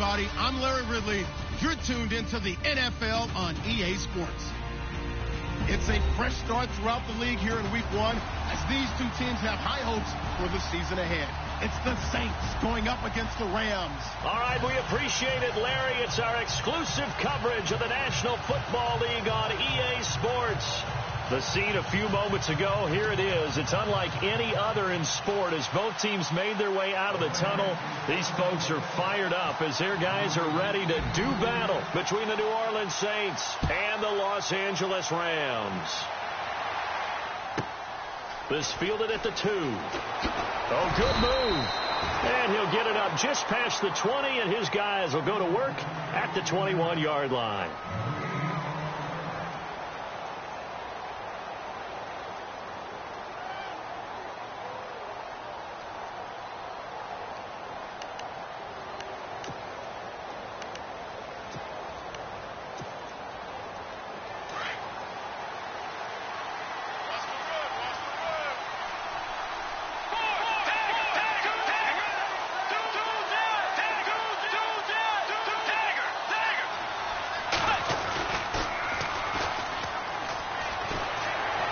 everybody. I'm Larry Ridley. You're tuned into the NFL on EA Sports. It's a fresh start throughout the league here in Week 1 as these two teams have high hopes for the season ahead. It's the Saints going up against the Rams. All right, we appreciate it, Larry. It's our exclusive coverage of the National Football League on EA Sports. The scene a few moments ago, here it is. It's unlike any other in sport as both teams made their way out of the tunnel. These folks are fired up as their guys are ready to do battle between the New Orleans Saints and the Los Angeles Rams. This fielded at the 2. Oh, good move. And he'll get it up just past the 20, and his guys will go to work at the 21-yard line.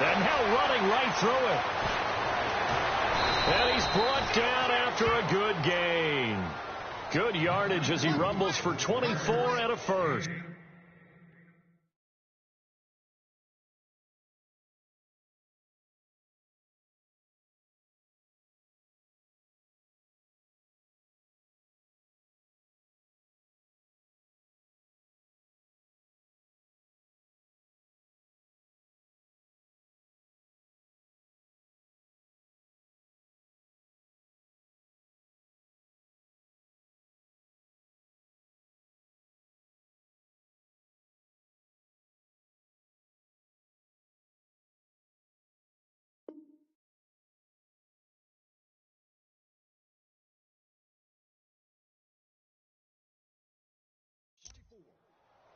And now running right through it. And he's brought down after a good gain. Good yardage as he rumbles for 24 and a first.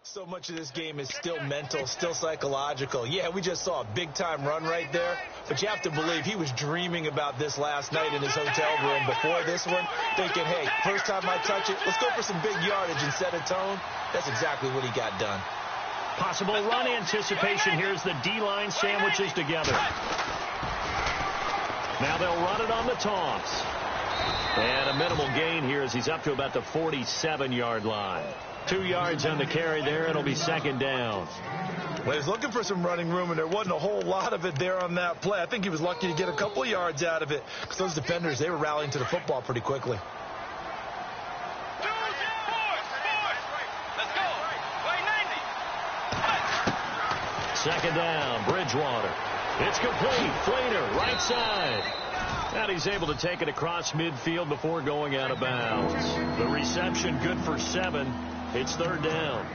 So much of this game is still mental, still psychological. Yeah, we just saw a big-time run right there, but you have to believe he was dreaming about this last night in his hotel room before this one, thinking, hey, first time I touch it, let's go for some big yardage and set a tone. That's exactly what he got done. Possible run anticipation. Here's the D-line sandwiches together. Now they'll run it on the toss. And a minimal gain here as he's up to about the 47-yard line. 2 yards on the carry there. It'll be second down. Well, he was looking for some running room, and there wasn't a whole lot of it there on that play. I think he was lucky to get a couple of yards out of it because those defenders, they were rallying to the football pretty quickly. Second down, Bridgewater. It's complete. Flater, right side. And he's able to take it across midfield before going out of bounds. The reception good for 7. It's third down.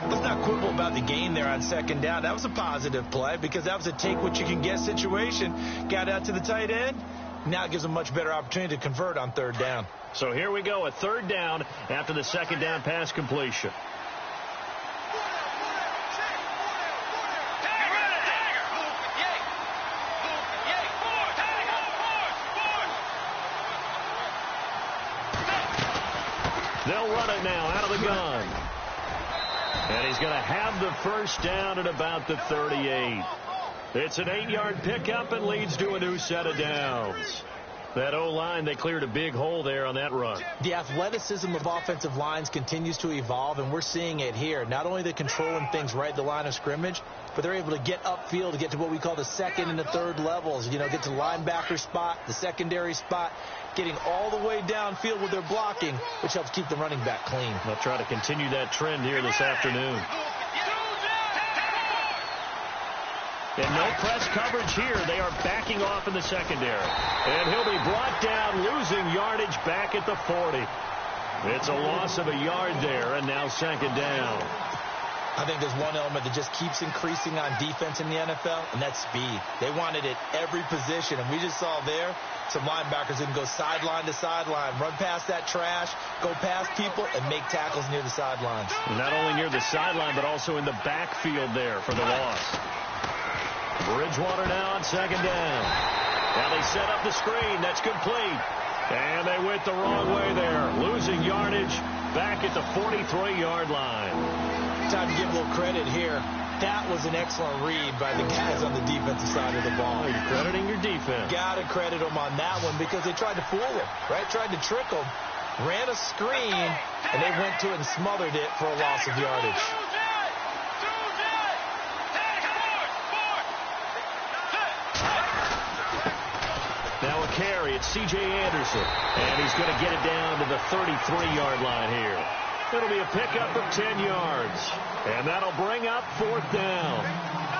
Let's not quibble about the gain there on second down. That was a positive play because that was a take-what-you-can-get situation. Got out to the tight end. Now it gives a much better opportunity to convert on third down. So here we go, a third down after the second down pass completion. They'll run it now out of the gun. And he's going to have the first down at about the 38. It's an 8-yard pickup and leads to a new set of downs. That O-line, they cleared a big hole there on that run. The athleticism of offensive lines continues to evolve, and we're seeing it here. Not only they're controlling things right at the line of scrimmage, but they're able to get upfield to get to what we call the second and the third levels. You know, get to the linebacker spot, the secondary spot, getting all the way downfield with their blocking, which helps keep the running back clean. They'll try to continue that trend here this afternoon. And no press coverage here. They are backing off in the secondary. And he'll be brought down, losing yardage back at the 40. It's a loss of a yard there, and now second down. I think there's one element that just keeps increasing on defense in the NFL, and that's speed. They want it at every position, and we just saw there some linebackers that can go sideline to sideline, run past that trash, go past people, and make tackles near the sidelines. Not only near the sideline, but also in the backfield there for the loss. Bridgewater now on second down. Now they set up the screen. That's complete. And they went the wrong way there, losing yardage back at the 43-yard line. Time to give a little credit here. That was an excellent read by the guys on the defensive side of the ball. Oh, you're crediting your defense. Got to credit them on that one because they tried to fool him, right? Tried to trick him. Ran a screen, and they went to it and smothered it for a loss of yardage. Now a carry. It's C.J. Anderson. And he's going to get it down to the 33-yard line here. It'll be a pickup of 10 yards. And that'll bring up 4th down.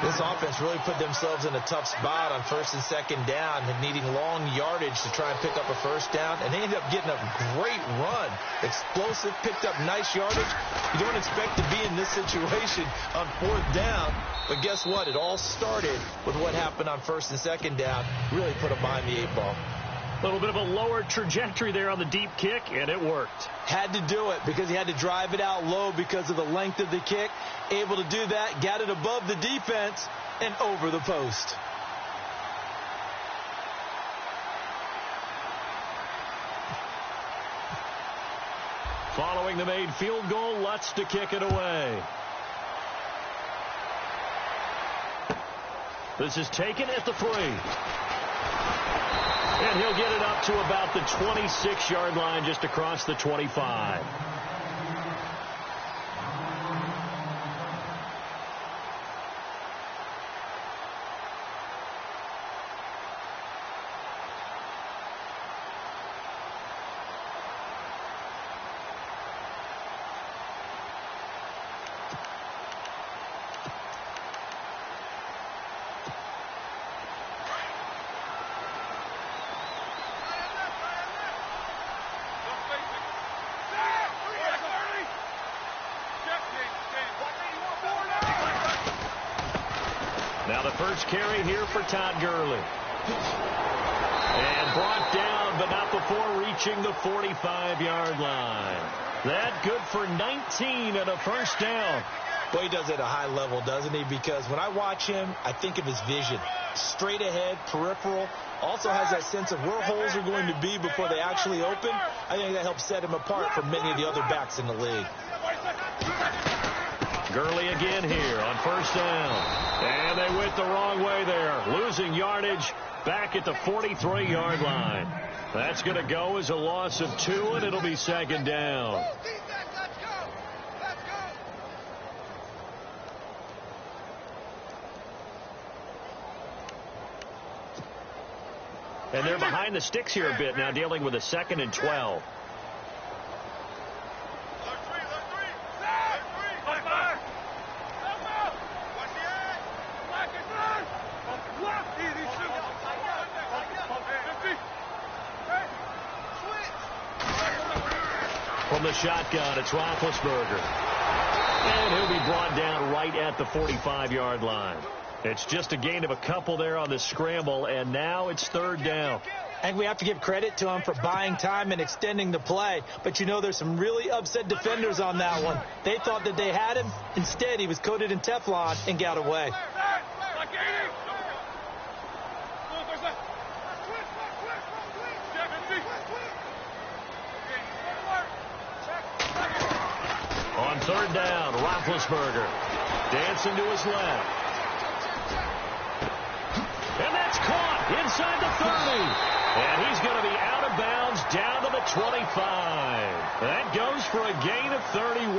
This offense really put themselves in a tough spot on 1st and 2nd down, needing long yardage to try and pick up a 1st down. And they ended up getting a great run. Explosive, picked up nice yardage. You don't expect to be in this situation on 4th down. But guess what? It all started with what happened on 1st and 2nd down. Really put them behind the 8 ball. A little bit of a lower trajectory there on the deep kick, and it worked. Had to do it because he had to drive it out low because of the length of the kick. Able to do that, got it above the defense and over the post. Following the made field goal, Lutz to kick it away. This is taken at the 3. And he'll get it up to about the 26-yard line, just across the 25. Now the first carry here for Todd Gurley. And brought down, but not before reaching the 45-yard line. That good for 19 and a 1st down. Boy, he does it at a high level, doesn't he? Because when I watch him, I think of his vision. Straight ahead, peripheral. Also has that sense of where holes are going to be before they actually open. I think that helps set him apart from many of the other backs in the league. Gurley again here on 1st down. And they went the wrong way there. Losing yardage back at the 43-yard line. That's going to go as a loss of 2, and it'll be 2nd down. And they're behind the sticks here a bit now, dealing with a 2nd and 12. From the shotgun, it's Roethlisberger. And he'll be brought down right at the 45-yard line. It's just a gain of a couple there on the scramble, and now it's 3rd down. And we have to give credit to him for buying time and extending the play. But, you know, there's some really upset defenders on that one. They thought that they had him. Instead, he was coated in Teflon and got away. On 3rd down, Roethlisberger dancing to his left. And that's caught inside the 30. And he's going to be out of bounds down to the 25. That goes for a gain of 31.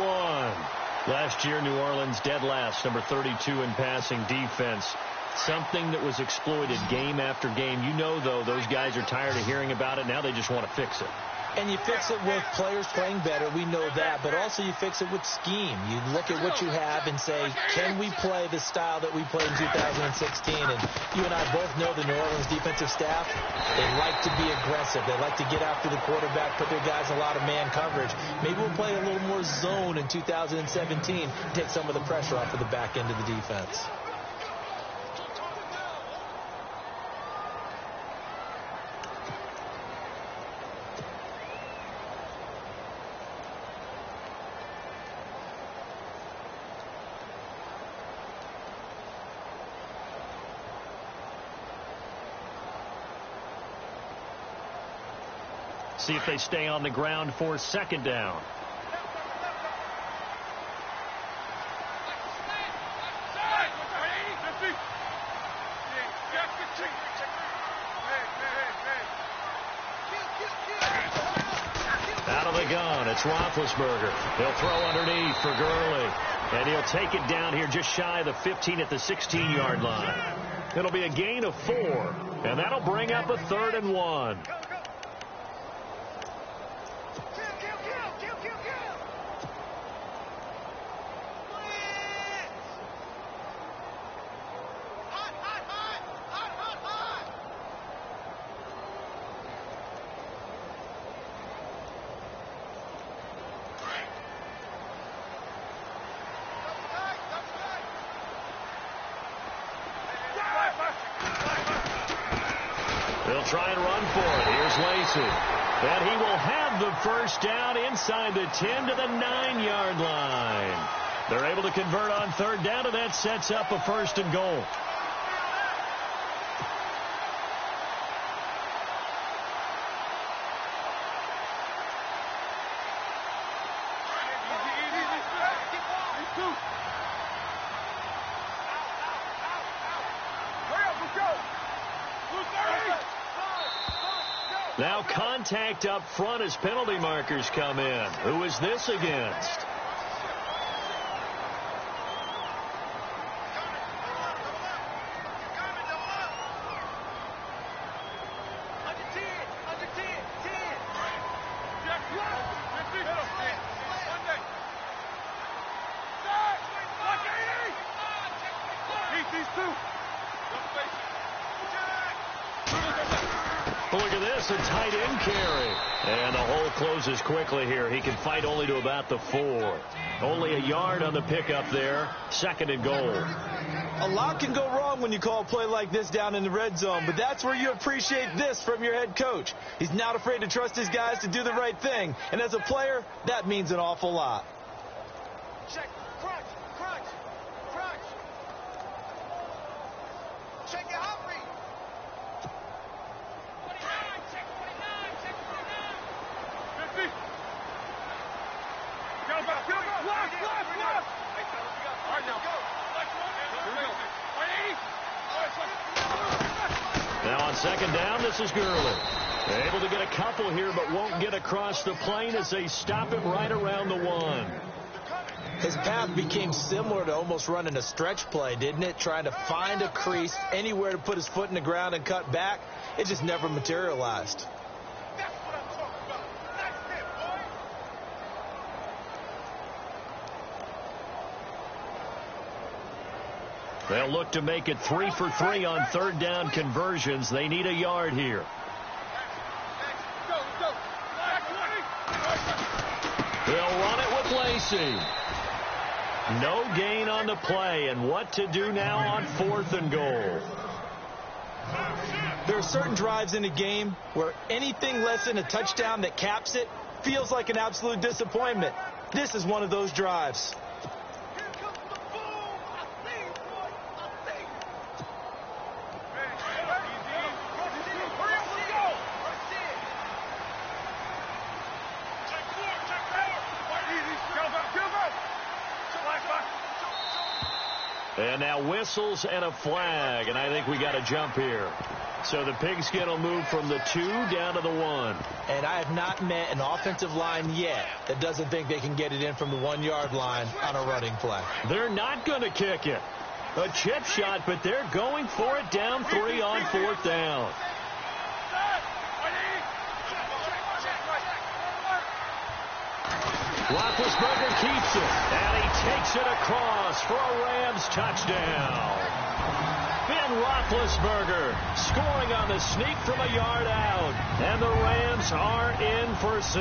Last year, New Orleans dead last, number 32 in passing defense. Something that was exploited game after game. You know, though, those guys are tired of hearing about it. Now they just want to fix it. And you fix it with players playing better. We know that. But also you fix it with scheme. You look at what you have and say, can we play the style that we played in 2016? And you and I both know the New Orleans defensive staff, they like to be aggressive. They like to get after the quarterback, put their guys in a lot of man coverage. Maybe we'll play a little more zone in 2017, take some of the pressure off of the back end of the defense. See if they stay on the ground for 2nd down. down. It's Roethlisberger. He'll throw underneath for Gurley. And he'll take it down here just shy of the 15 at the 16-yard line. It'll be a gain of 4. And that'll bring up a 3rd and 1. They'll try and run for it. Here's Lacy. And he will have the first down inside the 10 to the 9-yard line. They're able to convert on 3rd down, and that sets up a 1st and goal. Now contact up front as penalty markers come in. Who is this against? Look at this, a tight end carry. And the hole closes quickly here. He can fight only to about the 4. Only a yard on the pickup there. 2nd and goal. A lot can go wrong when you call a play like this down in the red zone, but that's where you appreciate this from your head coach. He's not afraid to trust his guys to do the right thing. And as a player, that means an awful lot. Check, crunch, crunch, crunch. Check your hungry. 49, check 49, check 49. 50. Go back, go back. Left. All right, now. Here we go. 180. Now on 2nd down, this is Gurley. Able to get a couple here, but won't get across the plane as they stop him right around the 1. His path became similar to almost running a stretch play, didn't it? Trying to find a crease, anywhere to put his foot in the ground and cut back. It just never materialized. That's what I'm talking about. That's it, boy. They'll look to make it 3 for 3 on 3rd down conversions. They need a yard here. Let's go. They'll run it with Lacy. No gain on the play, and what to do now on 4th and goal. There are certain drives in a game where anything less than a touchdown that caps it feels like an absolute disappointment. This is one of those drives. Here comes the boom. I see you, boy. I see you. Hurry up, let's go. Check 4. Easy. Go. And now whistles and a flag, and I think we got to jump here. So the pigskin will move from the 2 down to the 1. And I have not met an offensive line yet that doesn't think they can get it in from the 1-yard line on a running play. They're not going to kick it. A chip shot, but they're going for it down 3 on 4th down. Roethlisberger keeps it, and he takes it across for a Rams touchdown. Ben Roethlisberger scoring on the sneak from a yard out, and the Rams are in for 6.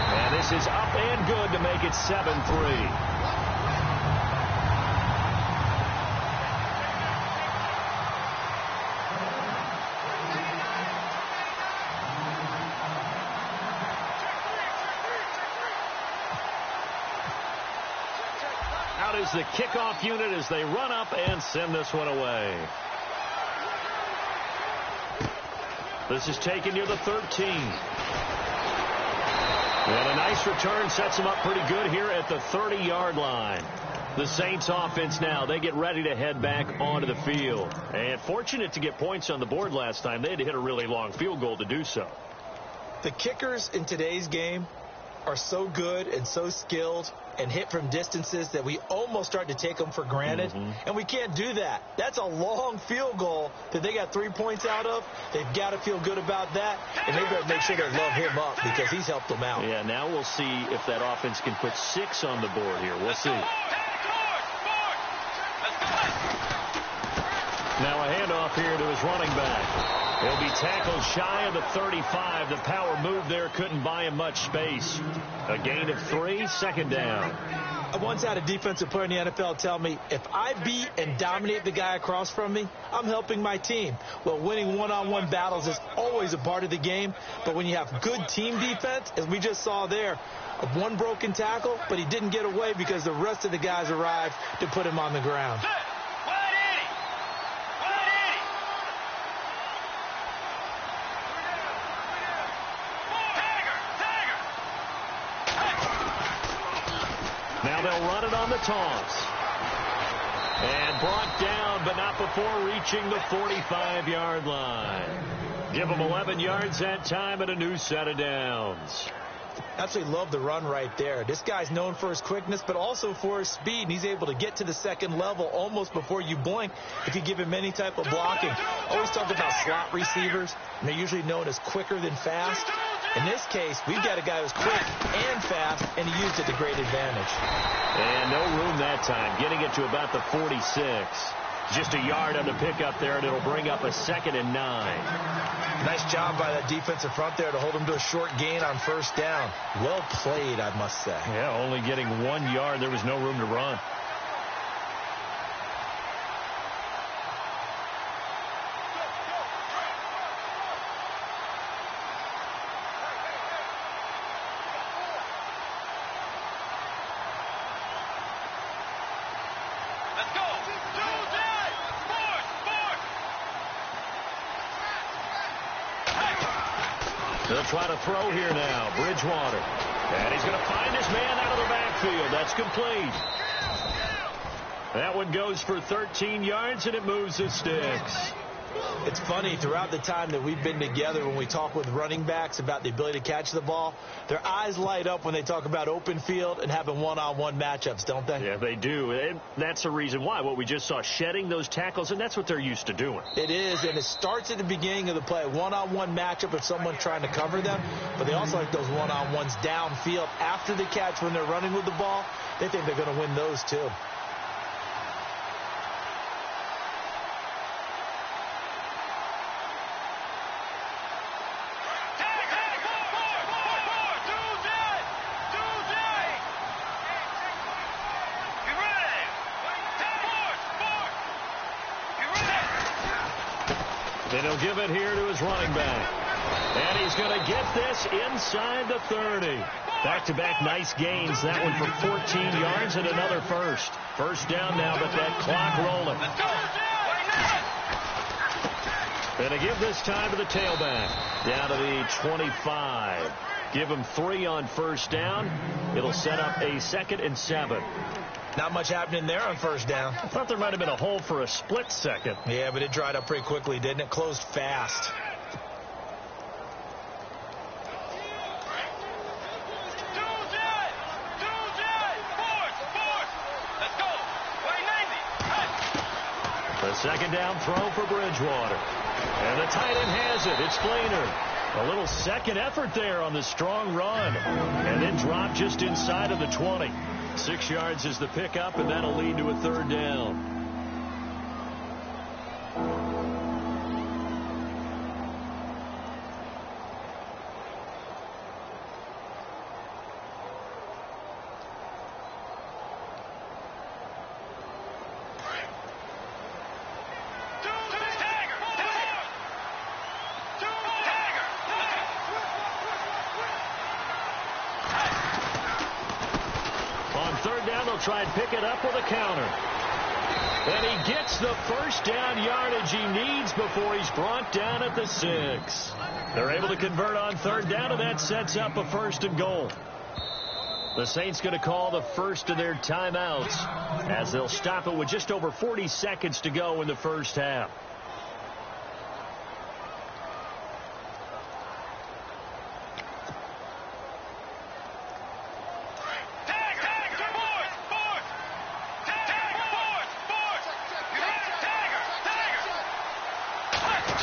And this is up and good to make it 7-3. Out is the kickoff unit as they run up and send this one away. This is taken near the 13. And a nice return sets them up pretty good here at the 30-yard line. The Saints offense now, they get ready to head back onto the field. And fortunate to get points on the board last time. They had to hit a really long field goal to do so. The kickers in today's game are so good and so skilled and hit from distances that we almost start to take them for granted. And we can't do that. That's a long field goal that they got 3 points out of. They've got to feel good about that, and they better make sure they love him up because he's helped them out. Yeah, now we'll see if that offense can put 6 on the board here. We'll see. Now a handoff here to his running back. He'll be tackled shy of the 35. The power move there couldn't buy him much space. A gain of 3, second down. I once had a defensive player in the NFL tell me, if I beat and dominate the guy across from me, I'm helping my team. Well, winning one-on-one battles is always a part of the game, but when you have good team defense, as we just saw there, one broken tackle, but he didn't get away because the rest of the guys arrived to put him on the ground. Now they'll run it on the toss. And brought down, but not before reaching the 45-yard line. Give them 11 yards that time and a new set of downs. Absolutely love the run right there. This guy's known for his quickness, but also for his speed, and he's able to get to the second level almost before you blink if you give him any type of blocking. Always talk about slot receivers, and they're usually known as quicker than fast. In this case, we've got a guy who's quick and fast, and he used it to great advantage. And no room that time, getting it to about the 46. Just a yard on the pickup there, and it'll bring up a 2nd and 9. Nice job by that defensive front there to hold him to a short gain on first down. Well played, I must say. Yeah, only getting 1 yard. There was no room to run. They'll try to throw here now. Bridgewater. And he's going to find his man out of the backfield. That's complete. That one goes for 13 yards, and it moves the sticks. It's funny, throughout the time that we've been together, when we talk with running backs about the ability to catch the ball, their eyes light up when they talk about open field and having one-on-one matchups, don't they? Yeah, they do. And that's the reason why. What we just saw, shedding those tackles, and that's what they're used to doing. It is, and it starts at the beginning of the play. One-on-one matchup if someone's trying to cover them, but they also like those one-on-ones downfield after the catch when they're running with the ball. They think they're going to win those, too. And he'll give it here to his running back. And he's going to get this inside the 30. Back-to-back nice gains. That one for 14 yards and another first. First down now, but that clock rolling. And to give this time to the tailback. Down to the 25. Give him 3 on first down. It'll set up a 2nd and 7. Not much happening there on first down. I thought there might have been a hole for a split second. Yeah, but it dried up pretty quickly, didn't it? Closed fast. The second down throw for Bridgewater. And the tight end has it. It's Fleener. A little second effort there on the strong run. And then dropped just inside of the 20. 6 yards is the pickup, and that'll lead to a 3rd down. Try and pick it up with a counter. And he gets the first down yardage he needs before he's brought down at the 6. They're able to convert on 3rd down, and that sets up a 1st and goal. The Saints going to call the first of their timeouts as they'll stop it with just over 40 seconds to go in the first half.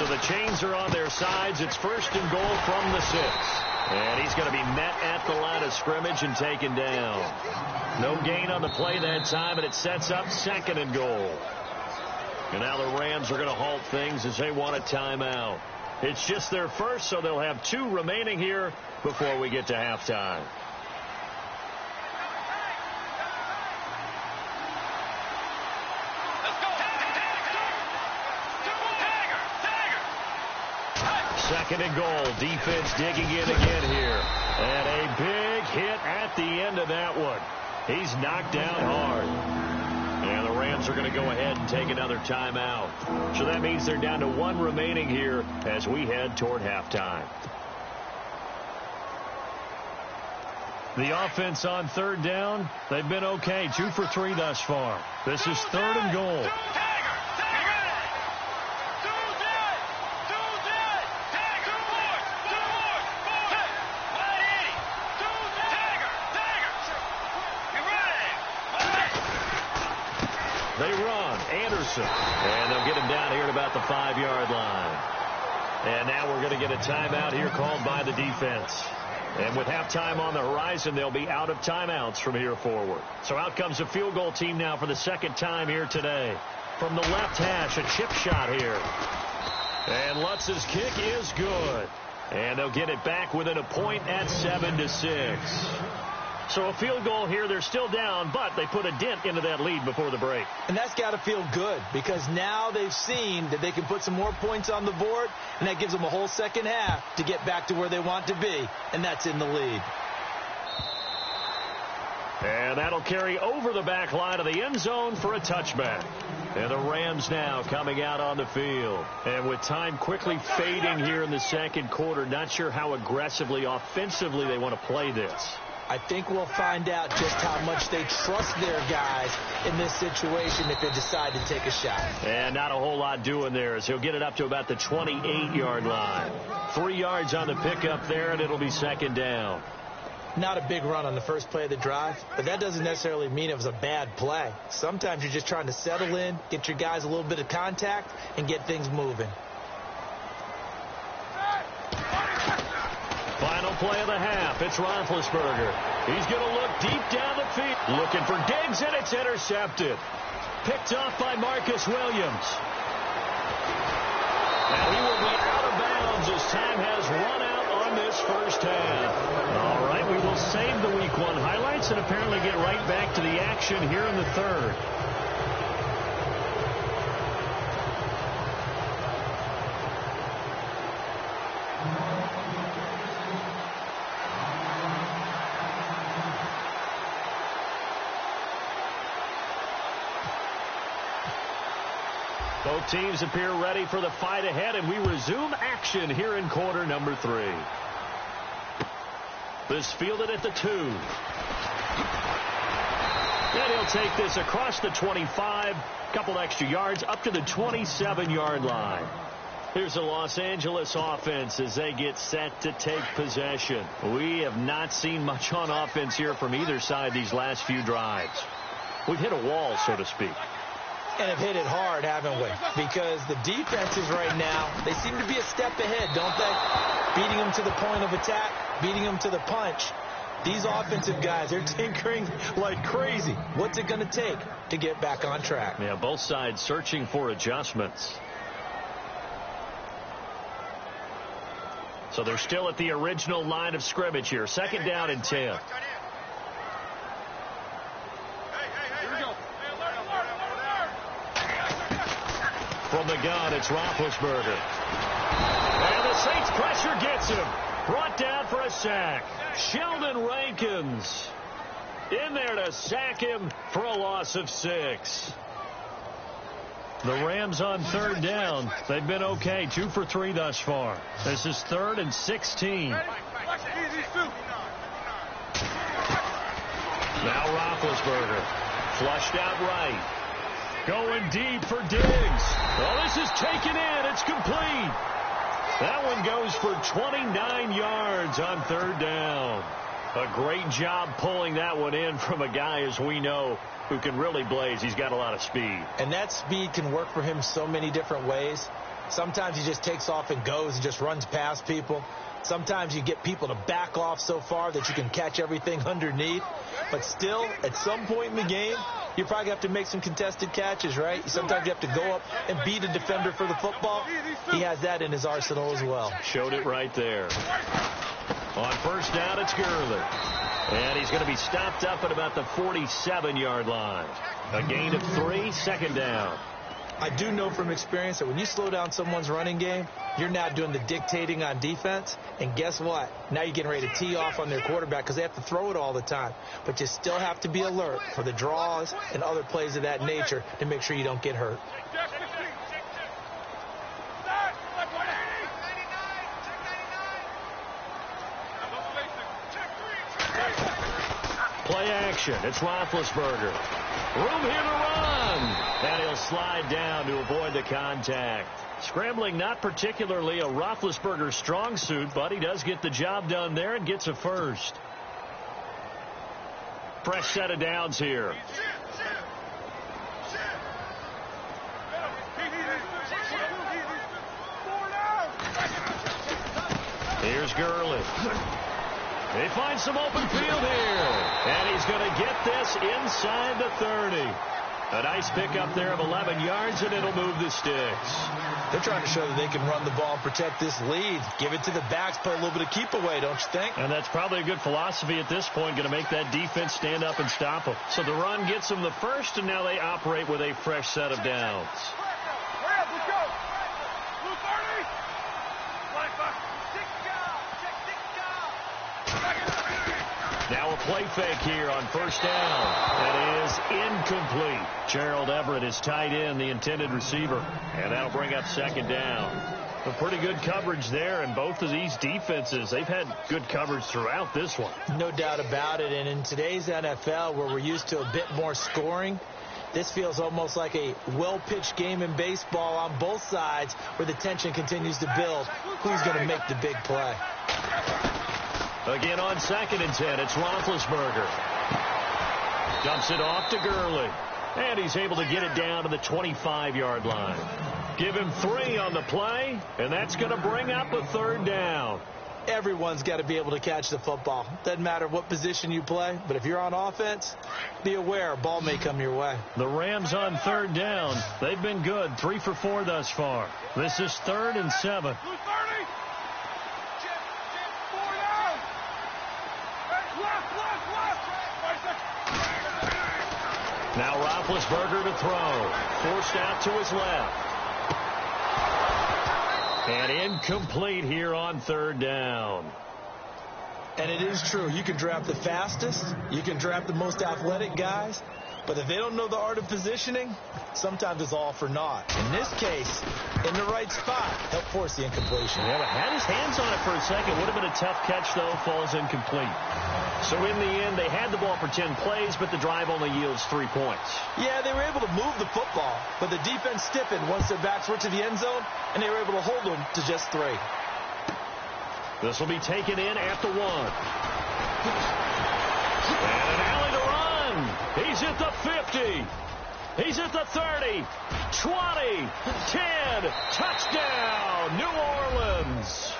the chains are on their sides. It's 1st and goal from the 6. And he's going to be met at the line of scrimmage and taken down. No gain on the play that time, and it sets up 2nd and goal. And now the Rams are going to halt things as they want a timeout. It's just their first, so they'll have 2 remaining here before we get to halftime. Second and goal. Defense digging in again here. And a big hit at the end of that one. He's knocked down hard. And the Rams are going to go ahead and take another timeout. So that means they're down to 1 remaining here as we head toward halftime. The offense on 3rd down, they've been okay. 2 for 3 thus far. This is 3rd and goal. They run. Anderson. And they'll get him down here at about the 5-yard line. And now we're going to get a timeout here called by the defense. And with halftime on the horizon, they'll be out of timeouts from here forward. So out comes the field goal team now for the 2nd time here today. From the left hash, a chip shot here. And Lutz's kick is good. And they'll get it back within a point at 7-6. So a field goal here. They're still down, but they put a dent into that lead before the break. And that's got to feel good because now they've seen that they can put some more points on the board, and that gives them a whole second half to get back to where they want to be, and that's in the lead. And that'll carry over the back line of the end zone for a touchback. And the Rams now coming out on the field. And with time quickly fading here in the 2nd quarter, not sure how aggressively, offensively they want to play this. I think we'll find out just how much they trust their guys in this situation if they decide to take a shot. And not a whole lot doing there as he'll get it up to about the 28-yard line. 3 yards on the pickup there, and it'll be 2nd down. Not a big run on the first play of the drive, but that doesn't necessarily mean it was a bad play. Sometimes you're just trying to settle in, get your guys a little bit of contact, and get things moving. Final play of the half. It's Roethlisberger. He's going to look deep down the field. Looking for Diggs, and it's intercepted. Picked off by Marcus Williams. And he will be out of bounds as time has run out on this first half. All right, we will save the Week 1 highlights and apparently get right back to the action here in the 3rd. Both teams appear ready for the fight ahead, and we resume action here in quarter number 3. This fielded at the 2. And he'll take this across the 25, couple extra yards, up to the 27-yard line. Here's the Los Angeles offense as they get set to take possession. We have not seen much on offense here from either side these last few drives. We've hit a wall, so to speak. And have hit it hard, haven't we? Because the defenses right now, they seem to be a step ahead, don't they? Beating them to the point of attack, beating them to the punch. These offensive guys, they're tinkering like crazy. What's it going to take to get back on track? Yeah, both sides searching for adjustments. So they're still at the original line of scrimmage here. 2nd down and 10. From the gun, it's Roethlisberger. And the Saints pressure gets him. Brought down for a sack. Sheldon Rankins in there to sack him for a loss of 6. The Rams on 3rd down. They've been okay. 2 for 3 thus far. This is 3rd and 16. Now Roethlisberger. Flushed out right. Going deep for Diggs. Oh, this is taken in. It's complete. That one goes for 29 yards on 3rd down. A great job pulling that one in from a guy, as we know, who can really blaze. He's got a lot of speed. And that speed can work for him so many different ways. Sometimes he just takes off and goes and just runs past people. Sometimes you get people to back off so far that you can catch everything underneath. But still, at some point in the game, you probably have to make some contested catches, right? Sometimes you have to go up and beat a defender for the football. He has that in his arsenal as well. Showed it right there. On first down, it's Gurley. And he's going to be stopped up at about the 47-yard line. A gain of 3, second down. I do know from experience that when you slow down someone's running game, you're now doing the dictating on defense. And guess what? Now you're getting ready to tee off on their quarterback because they have to throw it all the time. But you still have to be alert for the draws and other plays of that nature to make sure you don't get hurt. Play action. It's Roethlisberger. Room here to run. And he'll slide down to avoid the contact. Scrambling not particularly a Roethlisberger strong suit, but he does get the job done there and gets a first. Fresh set of downs here. Here's Gurley. They find some open field here. And he's going to get this inside the 30. A nice pickup there of 11 yards, and it'll move the sticks. They're trying to show that they can run the ball and protect this lead. Give it to the backs, play a little bit of keep away, don't you think? And that's probably a good philosophy at this point, going to make that defense stand up and stop them. So the run gets them the first, and now they operate with a fresh set of downs. Hurry up, let's go. Blue 30. Black box. Now a play fake here on first down. That is incomplete. Gerald Everett is tight end, the intended receiver. And that'll bring up second down. A pretty good coverage there, and both of these defenses, they've had good coverage throughout this one. No doubt about it. And in today's NFL, where we're used to a bit more scoring, this feels almost like a well-pitched game in baseball on both sides where the tension continues to build. Who's going to make the big play? Again on 2nd and 10, it's Roethlisberger. Dumps it off to Gurley. And he's able to get it down to the 25-yard line. Give him 3 on the play, and that's going to bring up a third down. Everyone's got to be able to catch the football. Doesn't matter what position you play, but if you're on offense, be aware a ball may come your way. The Rams on third down. They've been good, 3 for 4 thus far. This is 3rd and 7. Now Roethlisberger to throw. Forced out to his left. And incomplete here on third down. And it is true. You can draft the fastest. You can draft the most athletic guys. But if they don't know the art of positioning, sometimes it's all for naught. In this case, in the right spot, helped force the incompletion. Yeah, but had his hands on it for a second. Would have been a tough catch, though. Falls incomplete. So in the end, they had the ball for 10 plays, but the drive only yields 3 points. Yeah, they were able to move the football, but the defense stiffened once their backs were to the end zone, and they were able to hold them to just 3. This will be taken in at the 1. And an alley to run. He's at the 50. He's at the 30. 20. 10. Touchdown, New Orleans.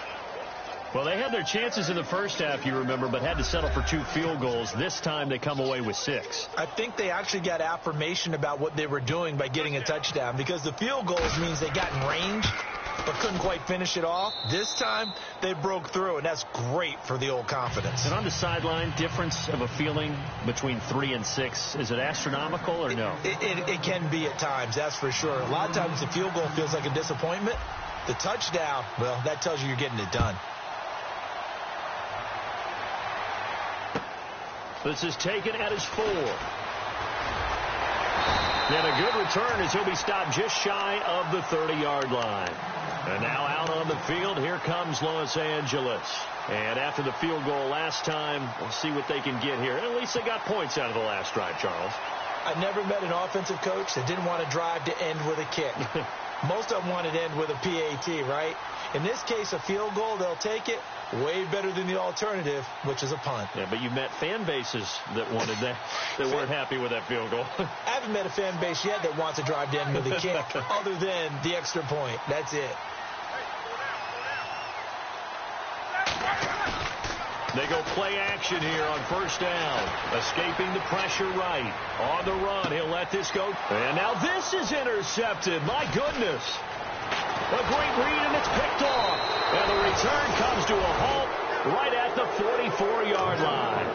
Well, they had their chances in the first half, you remember, but had to settle for 2 field goals. This time they come away with 6. I think they actually got affirmation about what they were doing by getting a touchdown, because the field goals means they got in range but couldn't quite finish it off. This time they broke through, and that's great for the old confidence. And on the sideline, difference of a feeling between 3 and 6, is it astronomical or no? It can be at times, that's for sure. A lot of times the field goal feels like a disappointment. The touchdown, well, that tells you you're getting it done. This is taken at his 4. And a good return as he'll be stopped just shy of the 30-yard line. And now out on the field, here comes Los Angeles. And after the field goal last time, we'll see what they can get here. At least they got points out of the last drive, Charles. I never met an offensive coach that didn't want to drive to end with a kick. Most of them want it to end with a PAT, right? In this case, a field goal, they'll take it. Way better than the alternative, which is a punt. Yeah, but you met fan bases that wanted that, that weren't happy with that field goal. I haven't met a fan base yet that wants to drive to end with a kick, other than the extra point. That's it. They go play action here on first down. Escaping the pressure right. On the run, he'll let this go. And now this is intercepted. My goodness. A great read, and it's picked off. And the return comes to a halt right at the 44-yard line.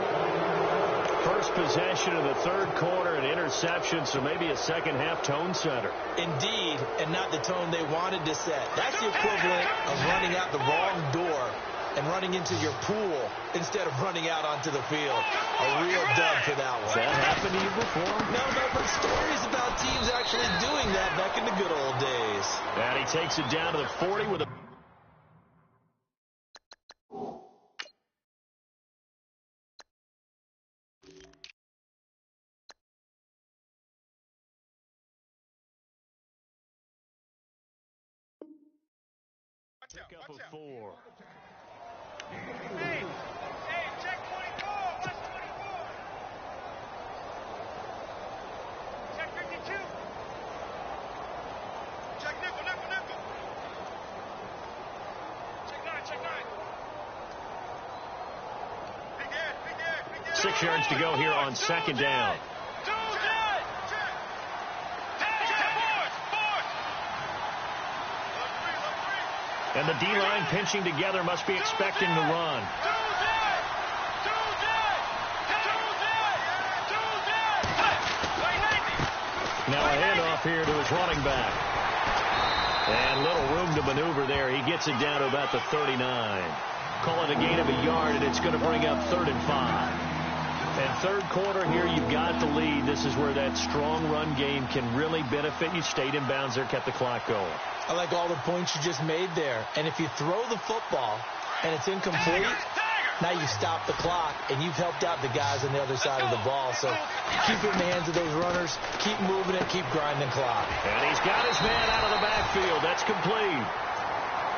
First possession of the third quarter, an interception, so maybe a second-half tone setter. Indeed, and not the tone they wanted to set. That's the equivalent of running out the wrong door and running into your pool instead of running out onto the field. A real dub for that one. Has that happened to you before? No, but stories about teams actually doing that back in the good old days. And he takes it down to the 40 with a... Pick up a 4. Hey, check 24. Watch 24. Check 52. Check nickel. Check 9. Big Ed. 6 yards to go here on second down. And the D-line pinching together, must be expecting the run. Now a handoff here to his running back. And little room to maneuver there. He gets it down to about the 39. Call it a gain of a yard, and it's going to bring up 3rd and 5. And third quarter here, you've got the lead. This is where that strong run game can really benefit you. Stayed in bounds there, kept the clock going. I like all the points you just made there. And if you throw the football and it's incomplete, now you stop the clock and you've helped out the guys on the other side of the ball. So keep it in the hands of those runners. Keep moving it. Keep grinding the clock. And he's got his man out of the backfield. That's complete.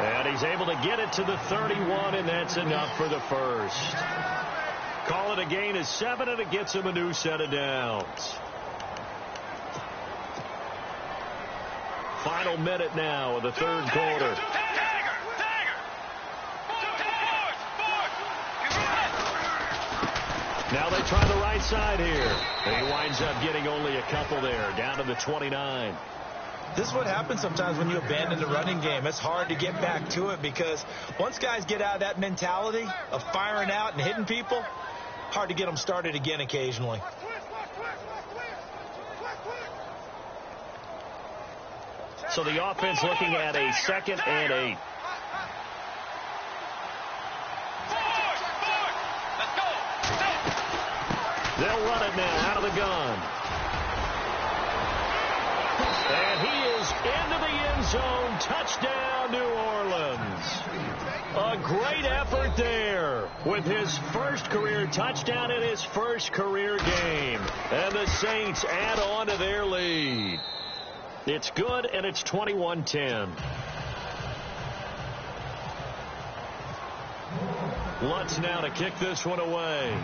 And he's able to get it to the 31, and that's enough for the first. Call it a gain of 7, and it gets him a new set of downs. Final minute now of the third quarter. Now they try the right side here. And he winds up getting only a couple there, down to the 29. This is what happens sometimes when you abandon the running game. It's hard to get back to it because once guys get out of that mentality of firing out and hitting people, hard to get them started again occasionally. So the offense looking at a 2nd and 8. They'll run it now out of the gun. And he is into the end zone. Touchdown, New Orleans. A great effort there with his first career touchdown in his first career game. And the Saints add on to their lead. It's good, and it's 21-10. Lutz now to kick this one away.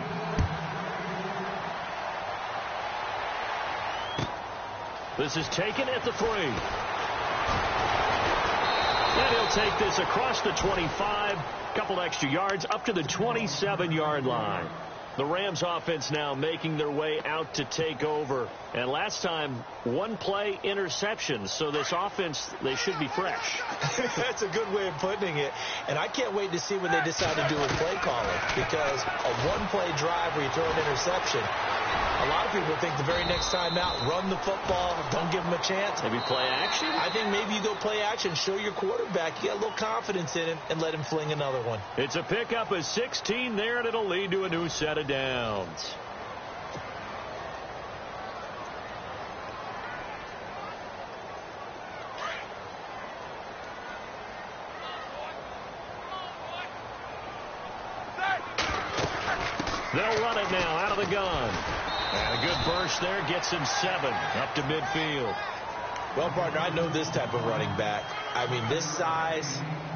This is taken at the 3. And he'll take this across the 25, couple extra yards, up to the 27-yard line. The Rams offense now making their way out to take over. And last time, 1 play interception. So this offense, they should be fresh. That's a good way of putting it. And I can't wait to see when they decide to do a play calling. Because a 1-play drive where you throw an interception, a lot of people think the very next time out, run the football, don't give them a chance. Maybe play action? I think maybe you go play action, show your quarterback, you get a little confidence in him, and let him fling another one. It's a pickup of 16 there, and it'll lead to a new set of downs. They'll run it now out of the gun. And a good burst there gets him 7 up to midfield. Well, partner, I know this type of running back. I mean, this size,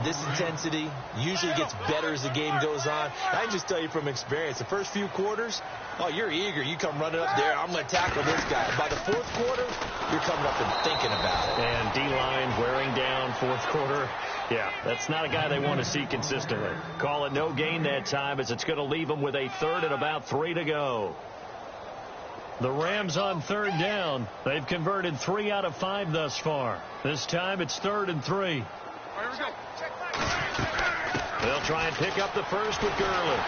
this intensity usually gets better as the game goes on. I can just tell you from experience, the first few quarters, oh, you're eager. You come running up there, I'm going to tackle this guy. By the fourth quarter, you're coming up and thinking about it. And D-line wearing down fourth quarter. Yeah, that's not a guy they want to see consistently. Call it no gain that time as it's going to leave them with a third and about 3 to go. The Rams on third down. They've converted 3 out of 5 thus far. This time it's 3rd and 3. All right, here we go. They'll try and pick up the first with Gurley.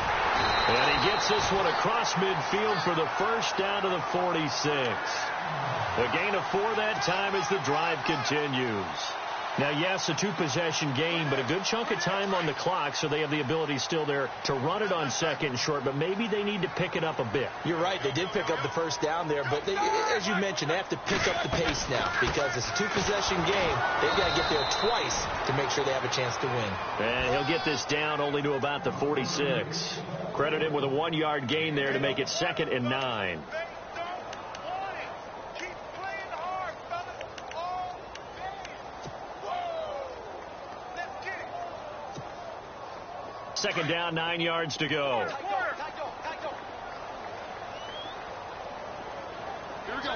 And he gets this one across midfield for the first down to the 46. A gain of 4 that time as the drive continues. Now, yes, a 2-possession game, but a good chunk of time on the clock, so they have the ability still there to run it on 2nd and short, but maybe they need to pick it up a bit. You're right. They did pick up the first down there, but they, as you mentioned, they have to pick up the pace now because it's a 2-possession game. They've got to get there twice to make sure they have a chance to win. And he'll get this down only to about the 46. Credit him with a 1-yard gain there to make it 2nd and 9. Second down, 9 yards to go. Here we go.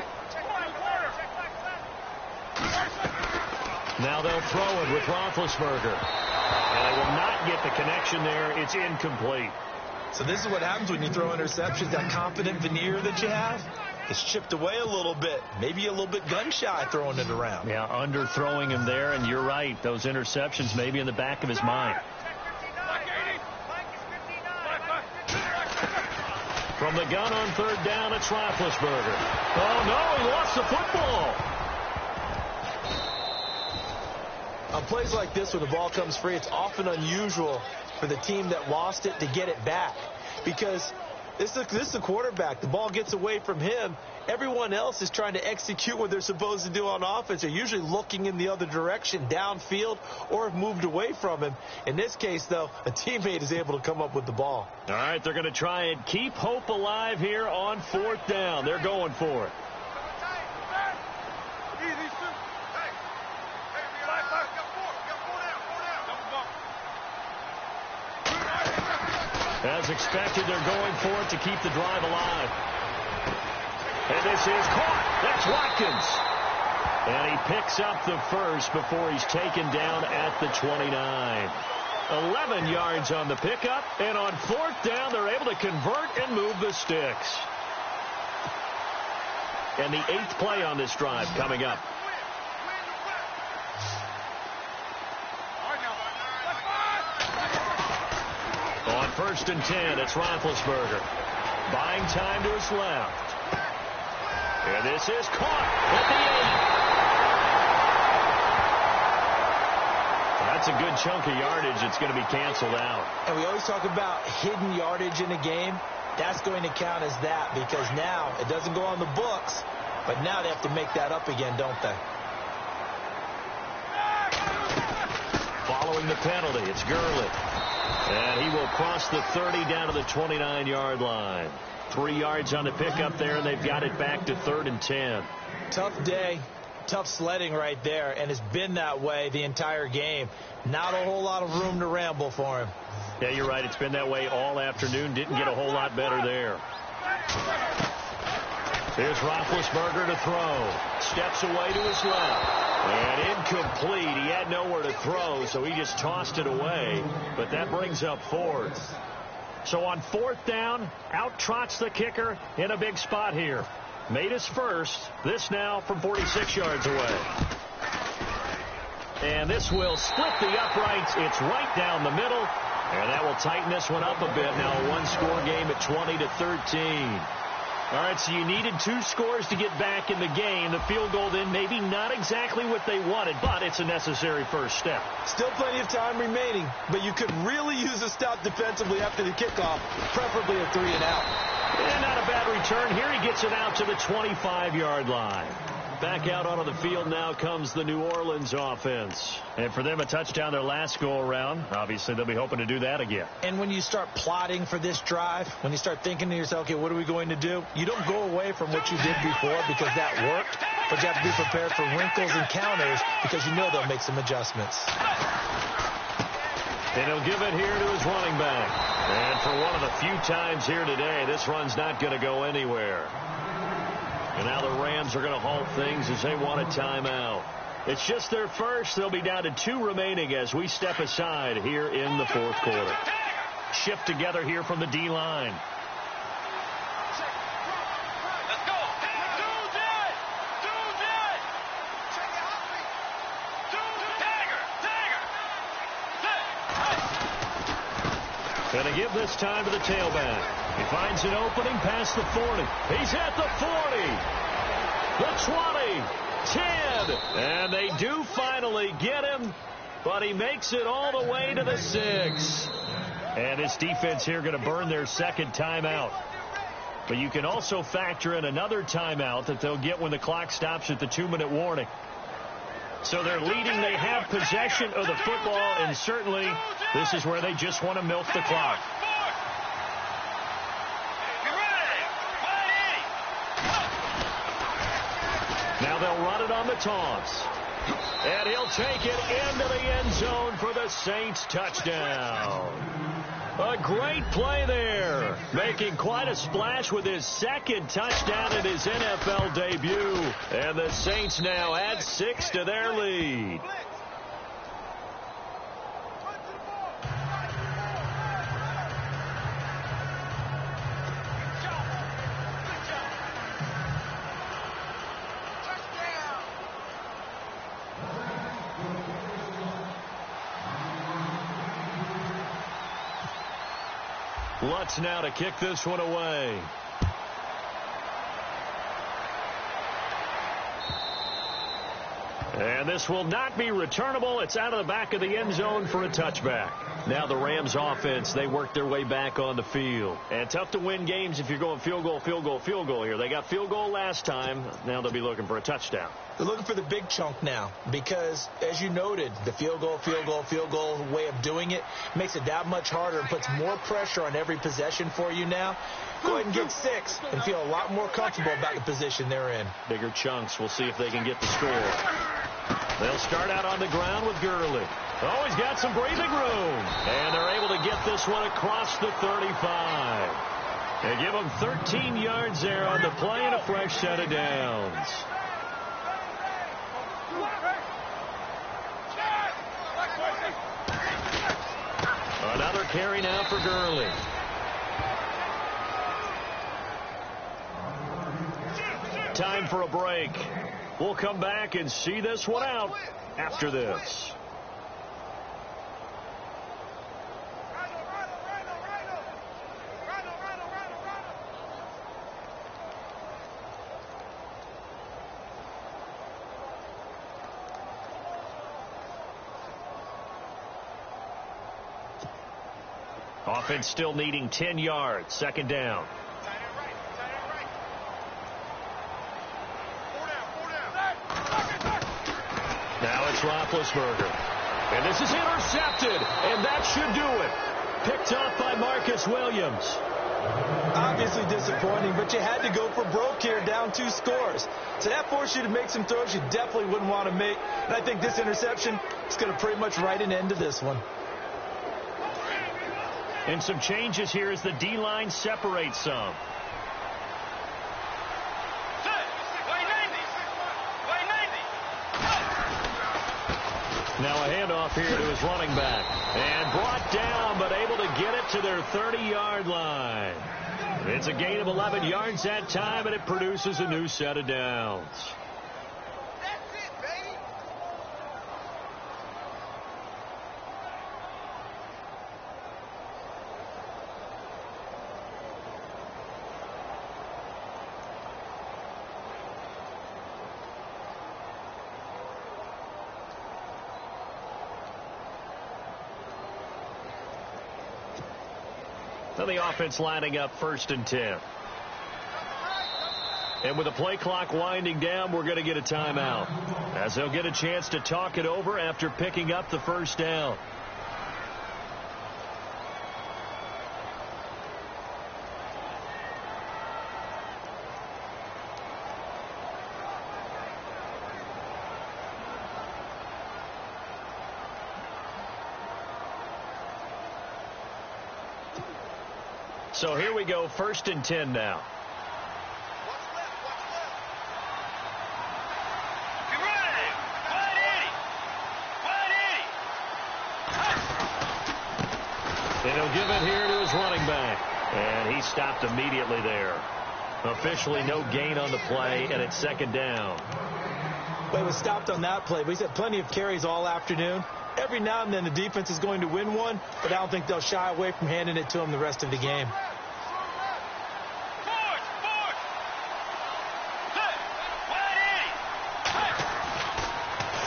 Now they'll throw it with Roethlisberger. And they will not get the connection there. It's incomplete. So this is what happens when you throw interceptions. That confident veneer that you have, it's chipped away a little bit. Maybe a little bit gun-shy throwing it around. Yeah, underthrowing him there, and you're right. Those interceptions maybe in the back of his mind. From the gun on third down, it's Roethlisberger. Oh, no, he lost the football. On plays like this, when the ball comes free, it's often unusual for the team that lost it to get it back. Because this is the quarterback. The ball gets away from him. Everyone else is trying to execute what they're supposed to do on offense. They're usually looking in the other direction, downfield, or have moved away from him. In this case, though, a teammate is able to come up with the ball. All right, they're going to try and keep hope alive here on 4th down. They're going for it. As expected, they're going for it to keep the drive alive. And this is caught. That's Watkins. And he picks up the first before he's taken down at the 29. 11 yards on the pickup. And on 4th down, they're able to convert and move the sticks. And the 8th play on this drive coming up. On 1st and 10, it's Roethlisberger. Buying time to his left. And this is caught at the 8. That's a good chunk of yardage. It's going to be canceled out. And we always talk about hidden yardage in a game. That's going to count as that because now it doesn't go on the books, but now they have to make that up again, don't they? Following the penalty, it's Gurley. And he will cross the 30 down to the 29-yard line. 3 yards on the pickup there, and they've got it back to 3rd and 10. Tough day, tough sledding right there, and it's been that way the entire game. Not a whole lot of room to ramble for him. Yeah, you're right. It's been that way all afternoon. Didn't get a whole lot better there. Here's Roethlisberger to throw. Steps away to his left. And incomplete. He had nowhere to throw, so he just tossed it away. But that brings up 4th. So on 4th down, out trots the kicker in a big spot here. Made his first. This now from 46 yards away. And this will split the uprights. It's right down the middle. And that will tighten this one up a bit. Now a one-score game at 20-13. All right, so you needed 2 scores to get back in the game. The field goal then maybe not exactly what they wanted, but it's a necessary first step. Still plenty of time remaining, but you could really use a stop defensively after the kickoff, preferably a 3-and-out. And not a bad return. Here he gets it out to the 25-yard line. Back out onto the field now comes the New Orleans offense. And for them, a touchdown their last go-around. Obviously, they'll be hoping to do that again. And when you start plotting for this drive, when you start thinking to yourself, okay, what are we going to do? You don't go away from what you did before because that worked. but you have to be prepared for wrinkles and counters because you know they'll make some adjustments. And he'll give it here to his running back. And for one of the few times here today, this run's not going to go anywhere. And now the Rams are going to halt things as they want a timeout. It's just their first. They'll be down to 2 remaining as we step aside here in the fourth quarter. Shift together here from the D-line. Let's go. Going to give this time to the tailback. He finds an opening past the 40. He's at the 40. The 20. 10. And they do finally get him, but he makes it all the way to the 6. And his defense here going to burn their second timeout. But you can also factor in another timeout that they'll get when the clock stops at the 2-minute warning. So they're leading. They have possession of the football, and certainly this is where they just want to milk the clock. Now they'll run it on the toss. And he'll take it into the end zone for the Saints touchdown. A great play there, making quite a splash with his second touchdown in his NFL debut. And the Saints now add 6 to their lead. Lutz now to kick this one away. And this will not be returnable. It's out of the back of the end zone for a touchback. Now the Rams offense, they work their way back on the field. And tough to win games if you're going field goal, field goal, field goal here. They got field goal last time. Now they'll be looking for a touchdown. They're looking for the big chunk now because, as you noted, the field goal way of doing it makes it that much harder and puts more pressure on every possession for you now. Go ahead and get 6 and feel a lot more comfortable about the position they're in. Bigger chunks. We'll see if they can get the score. They'll start out on the ground with Gurley. Oh, he's got some breathing room. And they're able to get this one across the 35. They give him 13 yards there on the play and a fresh set of downs. Another carry now for Gurley. Time for a break. We'll come back and see this one out after this. Offense still needing 10 yards. Second down. Now it's Roethlisberger. And this is intercepted. And that should do it. Picked off by Marcus Williams. Obviously disappointing, but you had to go for broke here, down 2 scores. So that forced you to make some throws you definitely wouldn't want to make. And I think this interception is going to pretty much write an end to this one. And some changes here as the D-line separates some. Now a handoff here to his running back. And brought down, but able to get it to their 30-yard line. It's a gain of 11 yards that time, and it produces a new set of downs. So the offense lining up 1st and 10. And with the play clock winding down, we're going to get a timeout, as they'll get a chance to talk it over after picking up the first down. So here we go, 1st and 10 now. And he'll give it here to his running back. And he stopped immediately there. Officially no gain on the play, and it's 2nd down. Well, he was stopped on that play, but he's had plenty of carries all afternoon. Every now and then the defense is going to win one, but I don't think they'll shy away from handing it to him the rest of the game.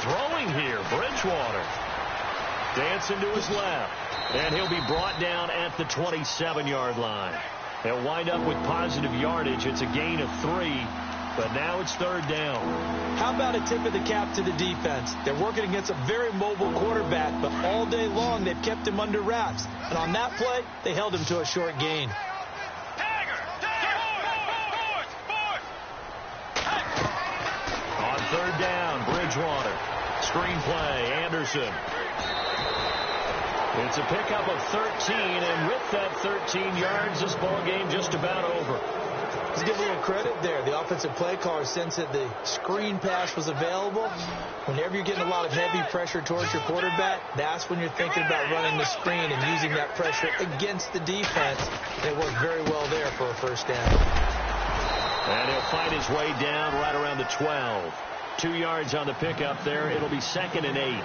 Throwing here, Bridgewater. Dancing to his left. And he'll be brought down at the 27-yard line. They'll wind up with positive yardage. It's a gain of 3, but now it's 3rd down. How about a tip of the cap to the defense? They're working against a very mobile quarterback, but all day long they've kept him under wraps. And on that play, they held him to a short gain. On 3rd down, Bridgewater. Screen play, Anderson. It's a pickup of 13, and with that 13 yards, this ball game just about over. Let's give a little credit there. The offensive play caller sensed that the screen pass was available. Whenever you're getting a lot of heavy pressure towards your quarterback, that's when you're thinking about running the screen and using that pressure against the defense. It worked very well there for a 1st down. And he'll find his way down right around the 12. 2 yards on the pickup there. It'll be 2nd and 8.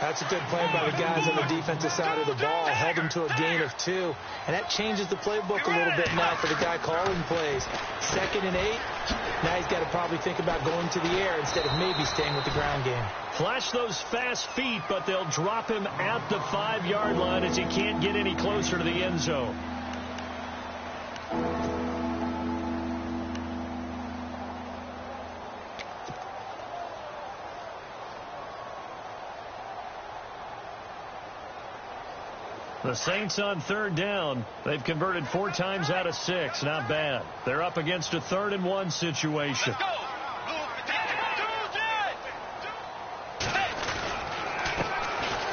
That's a good play by the guys on the defensive side of the ball. Held him to a gain of 2. And that changes the playbook a little bit now for the guy calling plays. 2nd and 8. Now he's got to probably think about going to the air instead of maybe staying with the ground game. Flash those fast feet, but they'll drop him at the 5-yard line as he can't get any closer to the end zone. The Saints on 3rd down. They've converted 4 times out of 6. Not bad. They're up against a 3rd and 1 situation.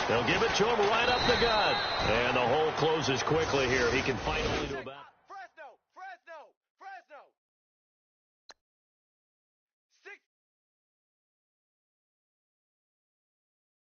They'll give it to him right up the gut. And the hole closes quickly here. He can fight only to about...